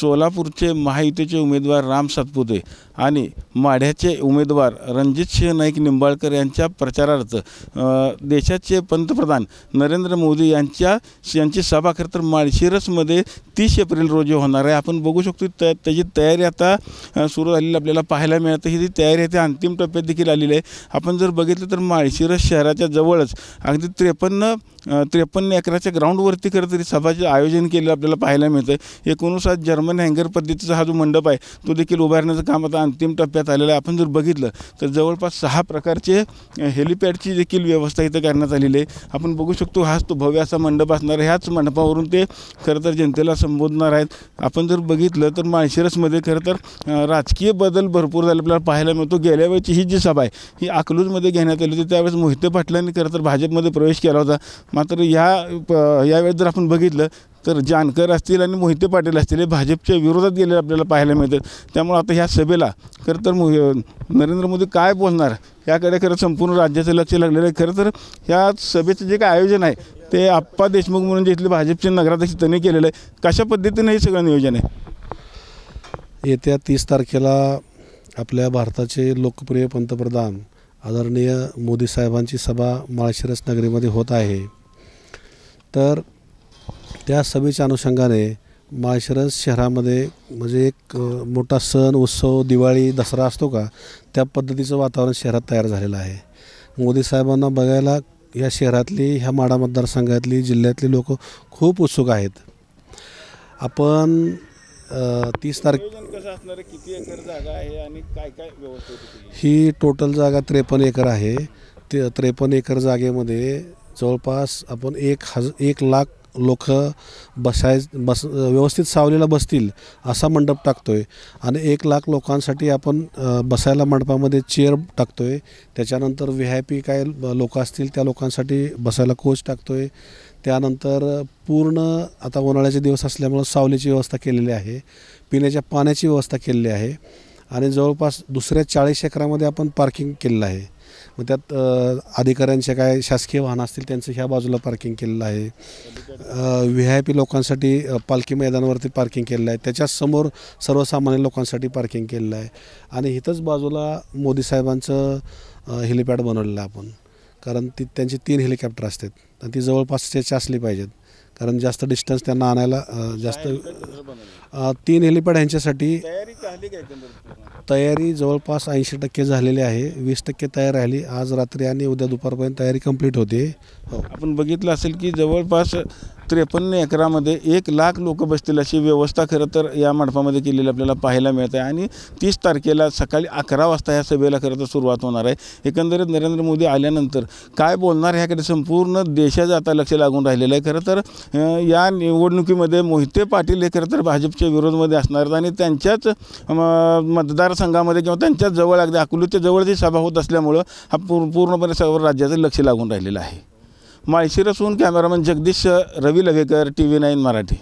सोलापूरचे महायुतीचे उमेदवार राम सातपुते आणि माढ्याचे उमेदवार रणजितसिंह नाईक निंबाळकर यांच्या प्रचारार्थ देशाचे पंतप्रधान नरेंद्र मोदी यांची सभा खरं तर माळशिरसमध्ये 30 एप्रिल रोजी होणार आहे। आपण बघू शकतो त्याची तयारी आता सुरू झालेली आपल्याला पाहायला मिळते। ही तयारी आहे अंतिम टप्प्यात देखील आलेली आहे। आपण जर बघितलं तर माळशिरस शहराच्या जवळच अगदी 53 एकराच्या ग्राउंडवरती खरं तरी सभाचे आयोजन केलं आपल्याला पाहायला मिळतं। 59 जर्मन हँगर पद्धतीचा हा जो मंडप आहे तो देखील उभारण्याचं काम आता अंतिम टप्प्यात आलेलं आहे। आपण जर बघितलं तर जवळपास 6 प्रकारचे हेलिपॅडची देखील व्यवस्था इथं करण्यात आलेली आहे। आपण बघू शकतो हाच तो भव्य असा मंडप असणार आहे। ह्याच मंडपावरून ते खरं तर जनतेला संबोधणार आहेत। आपण जर बघितलं तर माळशिरसमध्ये खरं तर राजकीय बदल भरपूर झाले आपल्याला पाहायला मिळतो। गेल्या वेळची ही जी सभा आहे ही अकलूजमध्ये घेण्यात आली होती। त्यावेळेस मोहिते पाटलांनी खरं तर भाजपमध्ये प्रवेश केला होता। मात्र यावेळेस जर आपण बघितलं तर जानकर असतील आणि मोहिते पाटील असतील हे भाजपच्या विरोधात गेलेले आपल्याला पाहायला मिळतात। त्यामुळे आता ह्या सभेला खरं तर नरेंद्र मोदी काय बोलणार याकडे खरं संपूर्ण राज्याचं लक्ष लागलेलं आहे। खरं तर ह्या सभेचं जे काय आयोजन आहे ते आप्पा देशमुख म्हणून जे इथले भाजपचे नगराध्यक्ष त्यांनी केलेलं आहे। कशा पद्धतीने हे सगळं नियोजन आहे? येत्या 30 तारखेला आपल्या भारताचे लोकप्रिय पंतप्रधान आदरणीय मोदी साहेबांची सभा माळशिरस नगरीमध्ये होत आहे। तर त्या सभेच्या अनुषंगाने माळशिरस शहरामध्ये म्हणजे एक मोठा सण उत्सव दिवाळी दसरा असतो का त्या पद्धतीचं वातावरण शहरात तयार झालेलं आहे। मोदी साहेबांना बघायला या शहरातली ह्या माढा मतदारसंघातली जिल्ह्यातली लोक खूप उत्सुक आहेत। आपण 30 कसं असणार आहे, किती एकर जागा आहे आणि काय काय व्यवस्था होती? ही टोटल जागा 53 एकर आहे। 53 एकर जागेमध्ये जवळपास आपण 1 लाख लोक व्यवस्थित सावलीला बसतील असा मंडप टाकतोय आणि 1 लाख लोकांसाठी आपण बसायला मंडपामध्ये चेअर टाकतोय। त्याच्यानंतर VIP काय लोक असतील त्या लोकांसाठी बसायला कोच टाकतोय। त्यानंतर पूर्ण आता उन्हाळ्याचे दिवस असल्यामुळे सावलीची व्यवस्था केलेली आहे, पिण्याच्या पाण्याची व्यवस्था केलेली आहे आणि जवळपास दुसऱ्या 40 एकरामध्ये आपण पार्किंग केलेलं आहे। मग त्यात अधिकाऱ्यांचे काय शासकीय वाहनं असतील त्यांचं ह्या बाजूला पार्किंग केलेलं आहे। VIP लोकांसाठी पालखी मैदानावरती पार्किंग केलेलं आहे। त्याच्यासमोर सर्वसामान्य लोकांसाठी पार्किंग केलेलं आहे आणि इथंच बाजूला मोदी साहेबांचं हेलिपॅड बनवलेलं आहे आपण, कारण त्यांची 3 हेलिकॉप्टर असतात आणि ती जवळपासची असली पाहिजेत, कारण जास्त डिस्टन्स त्यांना आणायला जास्त 3 हेलिपॅड ह्यांच्यासाठी तयारी जवळपास 80% झालेली आहे। 20% तयार राहिली। आज रात्री आणि उद्या दुपारपर्यंत तयारी कंप्लीट होते। आपण बघितलं असेल की जवळपास 53 एकरामध्ये 1 लाख लोक बसतील अशी व्यवस्था खरं तर या मंडपामध्ये केलेली आपल्याला पाहायला मिळते आणि 30 तारखेला सकाळी 11 वाजता ह्या सभेला खरं तर सुरुवात होणार आहे। एकंदरीत नरेंद्र मोदी आल्यानंतर काय बोलणार ह्याकडे संपूर्ण देशाचं आता लक्ष लागून राहिलेलं आहे। खरं तर या निवडणुकीमध्ये मोहिते पाटील हे खरं तर भाजपच्या विरोधामध्ये असणार आहेत आणि त्यांच्याच मतदारसंघामध्ये किंवा त्यांच्याच जवळ अगदी अकलूजच्या जवळची सभा होत असल्यामुळं हा पूर्णपणे सर्व राज्याचं लक्ष लागून राहिलेलं आहे। माळशिरसहून कॅमेरामन जगदीश रवी लगेकर, TV9 मराठी।